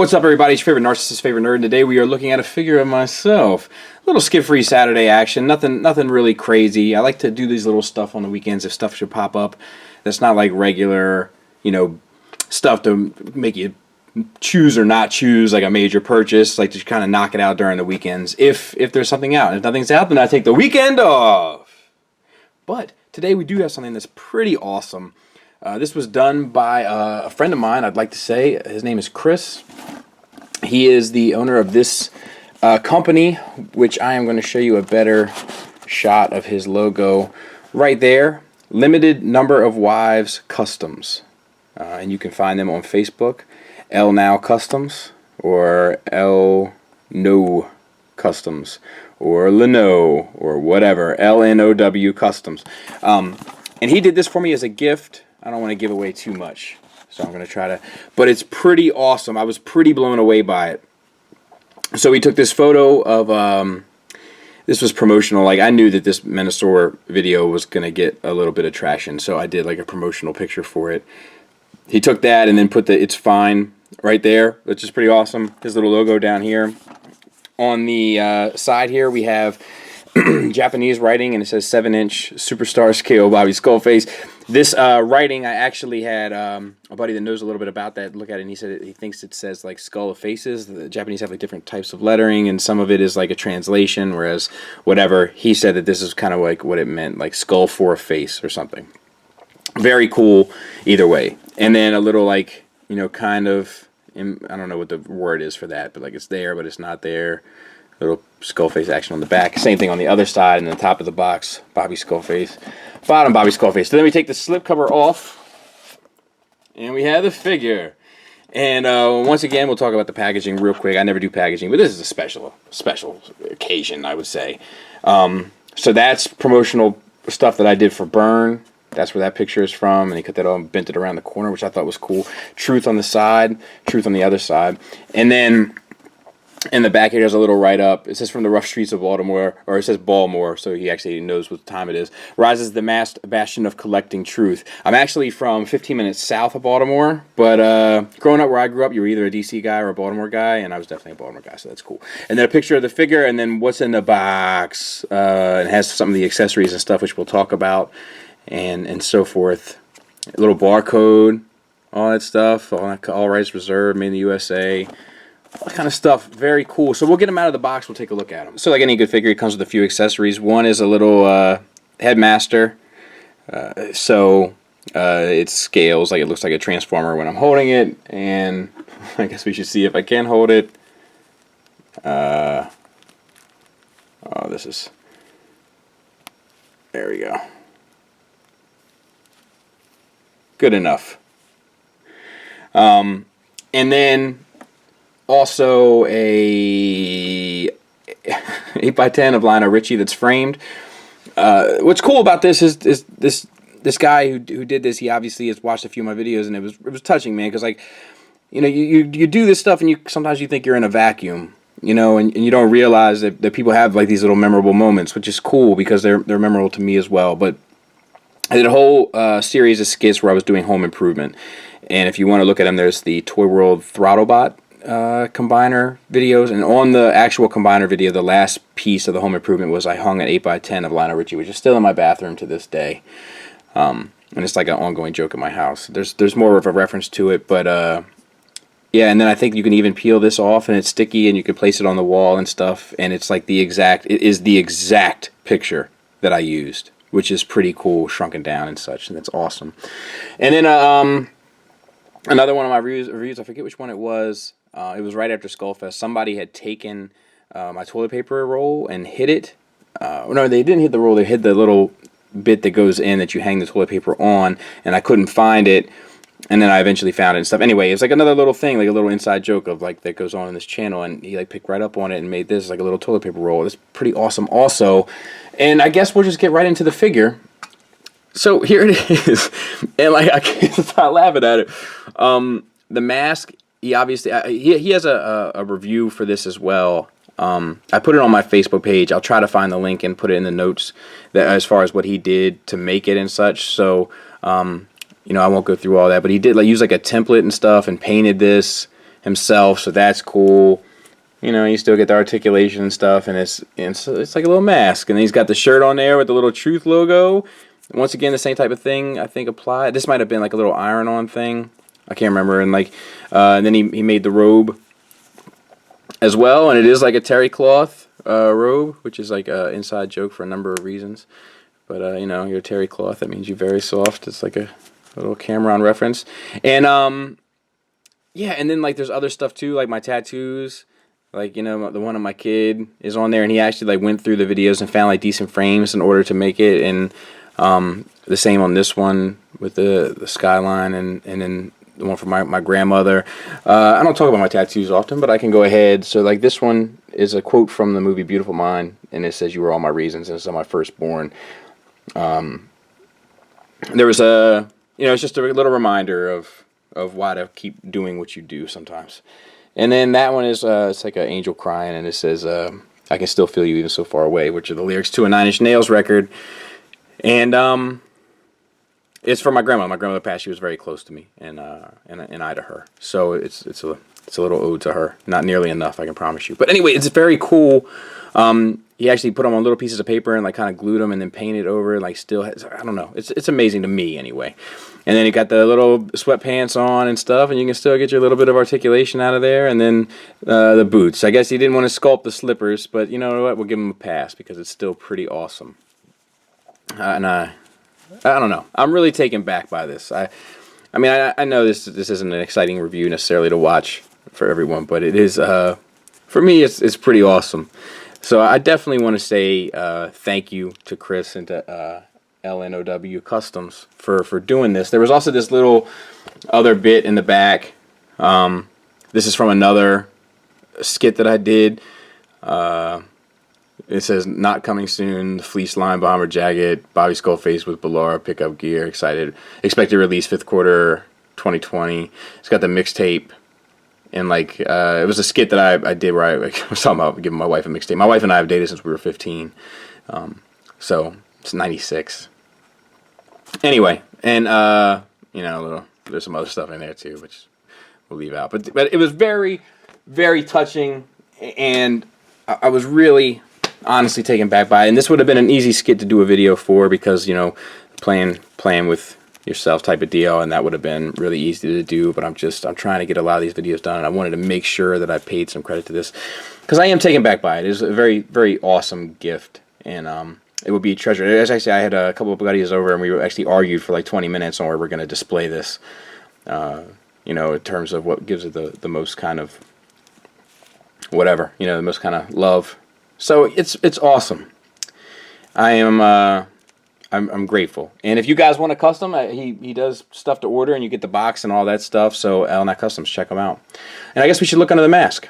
What's up, everybody? It's your favorite narcissist, favorite nerd. Today we are looking at a figure of myself. A little skip-free Saturday action. Nothing really crazy. I like to do these little stuff on the weekends if stuff should pop up. That's not like regular, stuff to make you choose or not choose, like a major purchase. Like to kind of knock it out during the weekends. If there's something out. If nothing's out, then I take the weekend off. But today we do have something that's pretty awesome. This was done by a friend of mine, I'd like to say. His name is Chris. He is the owner of this company, which I am going to show you a better shot of his logo right there. Limited Number of Wives Customs. And you can find them on Facebook, LNOW Customs, or LNOW Customs, or LNOW, or whatever, LNOW Customs. And he did this for me as a gift. I don't want to give away too much, so I'm going to try to, but it's pretty awesome. I was pretty blown away by it. So we took this photo of, this was promotional. Like, I knew that this Menasor video was going to get a little bit of traction, so I did like a promotional picture for it. He took that and then put the "It's Fine" right there, which is pretty awesome. His little logo down here. On the side here, we have Japanese writing, and it says 7-inch superstar scale Bobby Skullface. This writing, I actually had a buddy that knows a little bit about that look at it, and he said he thinks it says like skull of faces. The Japanese have like different types of lettering, and some of it is like a translation, whereas whatever, he said that this is kind of like what it meant, like skull for a face or something. Very cool either way. And then a little like, kind of, I don't know what the word is for that, but like it's there, but it's not there. Little Skullface action on the back. Same thing on the other side, and the top of the box, Bobby Skullface. Bottom, Bobby Skullface. So then we take the slip cover off, and we have the figure. And once again, we'll talk about the packaging real quick. I never do packaging, but this is a special occasion, I would say. So that's promotional stuff that I did for Burn. That's where that picture is from, and he cut that all and bent it around the corner, which I thought was cool. Truth on the side, Truth on the other side. And then in the back here, there's a little write-up. It says from the rough streets of Baltimore, or it says Baltimore, so he actually knows what time it is. Rises the masked bastion of collecting truth. I'm actually from 15 minutes south of Baltimore, but growing up where I grew up, you were either a DC guy or a Baltimore guy, and I was definitely a Baltimore guy, so that's cool. And then a picture of the figure, and then what's in the box. It has some of the accessories and stuff, which we'll talk about, and so forth. A little barcode, all that stuff, all rights reserved, made in the USA. All that kind of stuff. Very cool. So we'll get them out of the box. We'll take a look at them. So like any good figure, it comes with a few accessories. One is a little headmaster. So it scales. Like it looks like a transformer when I'm holding it. And I guess we should see if I can hold it. Oh, this is... There we go. Good enough. And then... also a 8x10 of Lionel Richie that's framed. What's cool about this is this guy who did this. He obviously has watched a few of my videos, and it was touching, man. Because like, you do this stuff, and sometimes you think you're in a vacuum, and you don't realize that people have like these little memorable moments, which is cool because they're memorable to me as well. But I did a whole series of skits where I was doing home improvement, and if you want to look at them, there's the Toy World Throttlebot combiner videos, and on the actual combiner video, the last piece of the home improvement was I hung an 8x10 of Lionel Richie, which is still in my bathroom to this day, and it's like an ongoing joke in my house. There's more of a reference to it, but yeah. And then I think you can even peel this off, and it's sticky, and you can place it on the wall and stuff, and it's like it is the exact picture that I used, which is pretty cool, shrunken down and such, and that's awesome. And then another one of my reviews, I forget which one it was. It was right after Skullfest. Somebody had taken my toilet paper roll and hid it. No, they didn't hit the roll. They hid the little bit that goes in that you hang the toilet paper on, and I couldn't find it. And then I eventually found it and stuff. Anyway, it's like another little thing, like a little inside joke of like that goes on in this channel, and he like picked right up on it and made this like a little toilet paper roll. It's pretty awesome also. And I guess we'll just get right into the figure. So here it is, and like I can't stop laughing at it. The mask. He obviously he has a review for this as well. I put it on my Facebook page. I'll try to find the link and put it in the notes that as far as what he did to make it and such. So I won't go through all that, but he did like use like a template and stuff and painted this himself, so that's cool. You know, you still get the articulation and stuff, and it's like a little mask. And then he's got the shirt on there with the little Truth logo. Once again, the same type of thing, I think, applied. This might have been like a little iron-on thing. I can't remember. And like, and then he made the robe as well, and it is like a terry cloth robe, which is like an inside joke for a number of reasons. But you know, you're terry cloth. That means you're very soft. It's like a little Cameron reference. And yeah, and then like there's other stuff too, like my tattoos. Like, you know, the one of my kid is on there, and he actually like went through the videos and found like decent frames in order to make it. And the same on this one with the skyline, and then the one for my grandmother. I don't talk about my tattoos often, but I can go ahead. So like this one is a quote from the movie Beautiful Mind, and it says, "You were all my reasons," and it's on my firstborn. There was a, you know, it's just a little reminder of why to keep doing what you do sometimes. And then that one is it's like an angel crying, and it says, "I can still feel you even so far away," which are the lyrics to a Nine Inch Nails record. And it's from my grandma. My grandmother passed. She was very close to me, and I to her. So it's a little ode to her. Not nearly enough, I can promise you. But anyway, it's very cool. He actually put them on little pieces of paper and like kind of glued them and then painted over and like still has, I don't know. It's amazing to me anyway. And then he got the little sweatpants on and stuff, and you can still get your little bit of articulation out of there. And then the boots. I guess he didn't want to sculpt the slippers, but you know what? We'll give him a pass because it's still pretty awesome. And I don't know. I'm really taken back by this. I mean, I know this isn't an exciting review necessarily to watch for everyone, but it is, for me, it's pretty awesome. So I definitely want to say thank you to Chris and to LNOW Customs for doing this. There was also this little other bit in the back. This is from another skit that I did. It says, "Not coming soon, the fleece line bomber jacket, Bobby Skullface with Bellara pickup gear, expected release 5th quarter 2020. It's got the mixtape, and like, it was a skit that I did where I was talking about giving my wife a mixtape. My wife and I have dated since we were 15, so it's 96. Anyway, and you know, there's some other stuff in there too, which we'll leave out. But it was very, very touching, and I was really honestly taken back by it. And this would have been an easy skit to do a video for because, you know, playing with yourself type of deal, and that would have been really easy to do. But I'm trying to get a lot of these videos done, and I wanted to make sure that I paid some credit to this because I am taken back by it. It's a very, very awesome gift, and it would be treasured. As I say, I had a couple of buddies over, and we actually argued for like 20 minutes on where we're going to display this, you know, in terms of what gives it the most kind of whatever, you know, the most kind of love. So it's awesome. I'm grateful. And if you guys want a custom, he does stuff to order, and you get the box and all that stuff. So LNOW Customs, check him out. And I guess we should look under the mask.